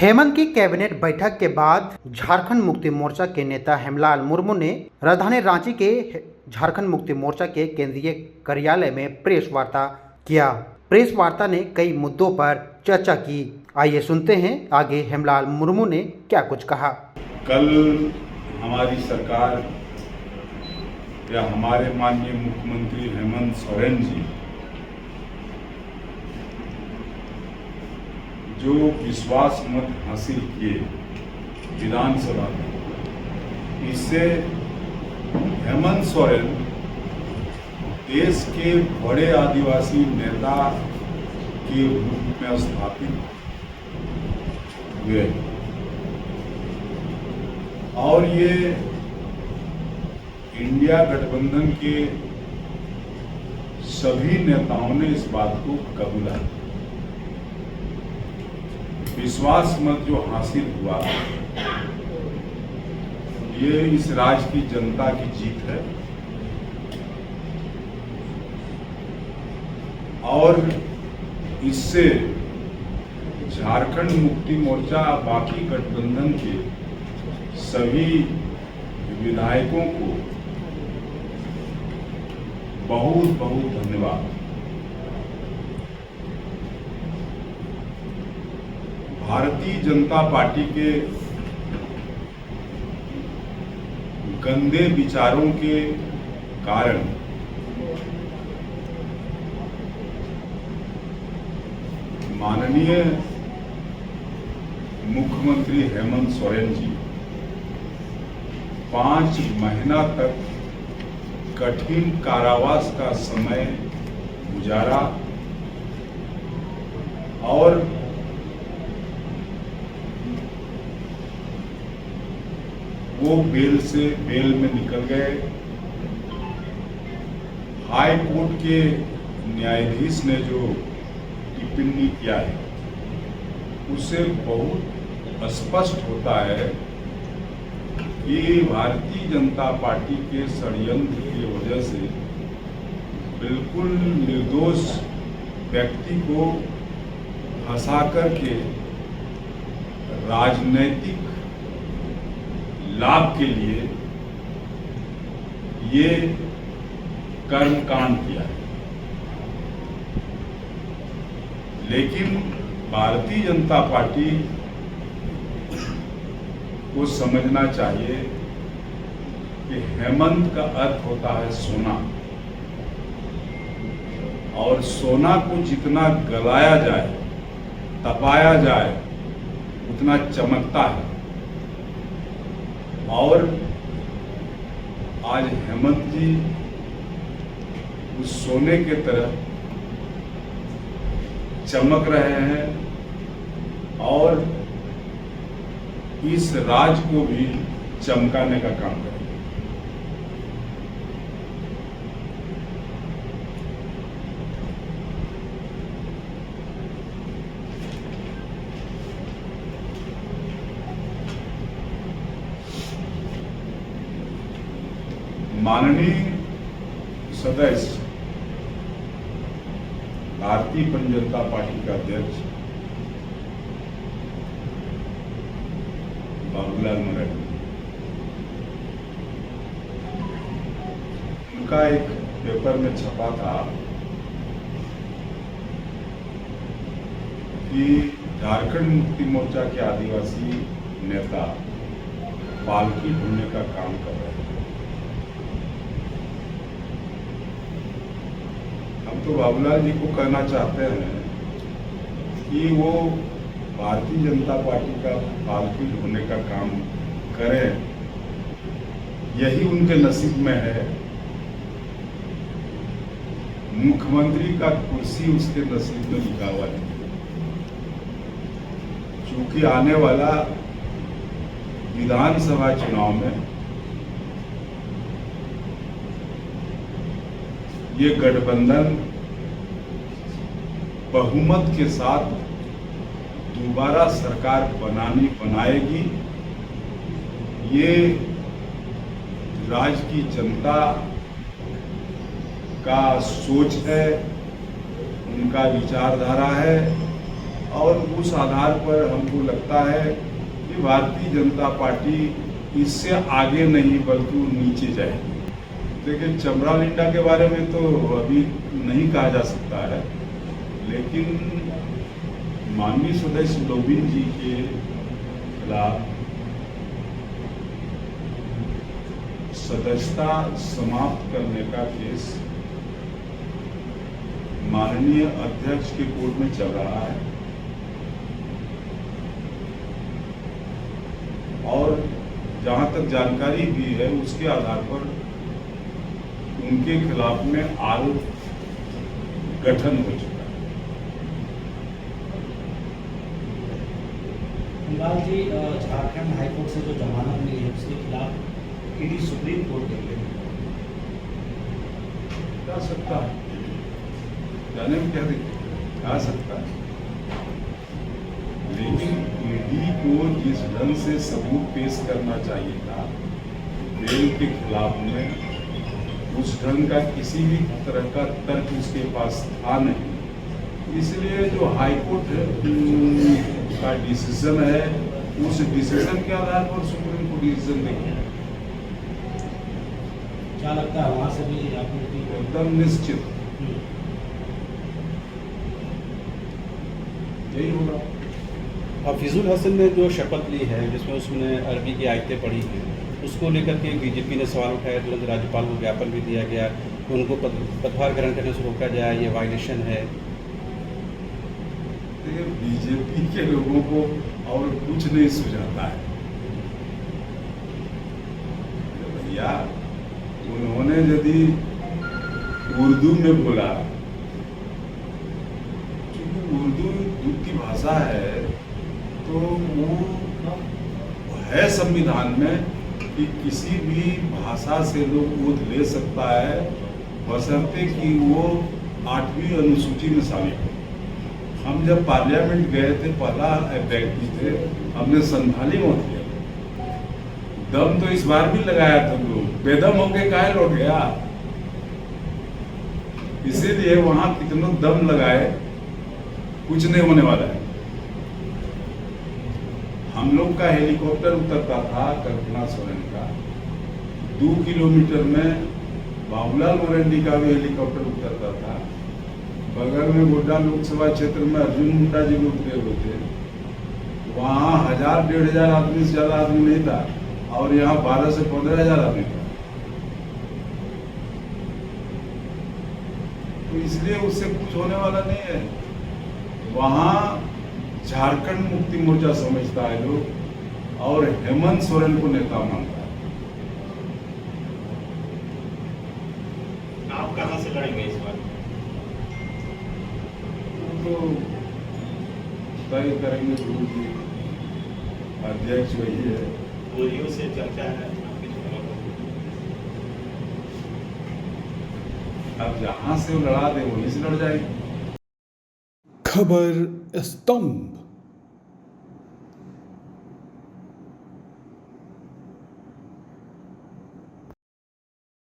हेमंत की कैबिनेट बैठक के बाद झारखंड मुक्ति मोर्चा के नेता हेमलाल मुर्मू ने राजधानी रांची के झारखंड मुक्ति मोर्चा के केंद्रीय कार्यालय में प्रेस वार्ता किया। प्रेस वार्ता ने कई मुद्दों पर चर्चा की। आइए सुनते हैं आगे हेमलाल मुर्मू ने क्या कुछ कहा। कल हमारी सरकार या हमारे माननीय मुख्यमंत्री हेमंत सोरेन जी जो विश्वास मत हासिल किए विधानसभा में, इससे हेमंत सोरेन देश के बड़े आदिवासी नेता के रूप में स्थापित हुए और ये इंडिया गठबंधन के सभी नेताओं ने इस बात को कबूला। विश्वास मत जो हासिल हुआ ये इस राज्य की जनता की जीत है और इससे झारखंड मुक्ति मोर्चा बाकी गठबंधन के सभी विधायकों को बहुत बहुत धन्यवाद। भारतीय जनता पार्टी के गंदे विचारों के कारण माननीय मुख्यमंत्री हेमंत सोरेन जी 5 महीना तक कठिन कारावास का समय गुजारा और वो बेल में निकल गए। हाई कोर्ट के न्यायाधीश ने जो टिप्पणी किया है उससे बहुत स्पष्ट होता है कि भारतीय जनता पार्टी के षड्यंत्र की वजह से बिल्कुल निर्दोष व्यक्ति को फंसा करके राजनैतिक लाभ के लिए ये कर्मकांड किया है। लेकिन भारतीय जनता पार्टी को समझना चाहिए कि हेमंत का अर्थ होता है सोना और सोना को जितना गलाया जाए तपाया जाए उतना चमकता है और आज हेमंत जी उस सोने के तरह चमक रहे हैं और इस राज को भी चमकाने का काम करेंगे। माननीय सदस्य भारतीय जनता पार्टी का अध्यक्ष बाबूलाल मरांडी, उनका एक पेपर में छपा था कि झारखंड मुक्ति मोर्चा के आदिवासी नेता पालकी ढूंढने का काम कर रहे हैं। हम तो बाबूलाल जी को कहना चाहते हैं कि वो भारतीय जनता पार्टी का पालकी ढूंढने का काम करें, यही उनके नसीब में है। मुख्यमंत्री का कुर्सी उसके नसीब में लिखा हुआ है। चूंकि आने वाला विधानसभा चुनाव में ये गठबंधन बहुमत के साथ दोबारा सरकार बनाएगी। ये राज्य की जनता का सोच है, उनका विचारधारा है और उस आधार पर हमको लगता है कि भारतीय जनता पार्टी इससे आगे नहीं बल्कि वो नीचे जाएगी। देखिए, चमरा लिंडा के बारे में तो अभी नहीं कहा जा सकता है, लेकिन माननीय सदस्य लोबिन जी के खिलाफ सदस्यता समाप्त करने का केस माननीय अध्यक्ष के कोर्ट में चल रहा है और जहां तक जानकारी भी है उसके आधार पर उनके खिलाफ में आरोप गठन हो चुका है। हिमलाल जी, झारखंड हाईकोर्ट से जो जमानत मिली है उसके खिलाफ ईडी सुप्रीम कोर्ट गई है। जा सकता है, जाने में क्या दिक्कत, आ सकता है, लेकिन ईडी को जिस ढंग से सबूत पेश करना चाहिए था बेल के खिलाफ में, उस ढंग का किसी भी तरह का तर्क उसके पास था नहीं। इसलिए जो हाईकोर्ट का डिसीजन है उस डिसीजन के आधार पर सुप्रीम कोर्ट डिसीजन देगी। क्या लगता है वहाँ से भी आपने एकदम निश्चित यही होगा। हफीजुल हसन ने जो शपथ ली है जिसमें उसने अरबी की आयतें पढ़ी हैं, उसको लेकर के बीजेपी ने सवाल उठाया, तुरंत राज्यपाल को ज्ञापन भी दिया गया कि उनको पदभार ग्रहण करने से रोका जाए, ये वायलेशन है। बीजेपी के लोगों को और कुछ नहीं सुझाता है भैया। उन्होंने यदि उर्दू में बोला, क्योंकि उर्दू दुख की भाषा है, तो वो है संविधान में कि किसी भी भाषा से लोग बोध ले सकता है बशर्ते कि वो 8वीं अनुसूची में शामिल हो। हम जब पार्लियामेंट गए थे, पहला व्यक्ति थे, हमने संथाली मत किया। दम तो इस बार भी लगाया था, लोग बेदम होके काहे लौट गया। इसीलिए वहां कितनों दम लगाए, कुछ नहीं होने वाला है। हम लोग का हेलीकॉप्टर उतरता था, कल्पना सोरेन का 2 किलोमीटर में, बाबूलाल मरंडी का भी हेलीकॉप्टर उतरता था। बगल में गोड्डा लोकसभा क्षेत्र में अर्जुन मुंडा जी भी उतरे हुए थे। वहाँ 1000-1500 आदमी से ज्यादा आदमी नहीं था, और यहाँ 12 से 15 हजार आदमी था। तो इसलिए उससे कुछ होने वाला नहीं है। वहाँ झारखंड मुक्ति मोर्चा समझता है लोग, और हेमंत सोरेन को नेता मानता है। आप कहां से लड़ेंगे इस बार? तो तय करेंगे गुरु जी, अध्यक्ष वही है। गोलियों से चर्चा है आपकी। अब जहां से वो लड़ा दे वहीं से लड़ जाएगी। खबर स्तंभ।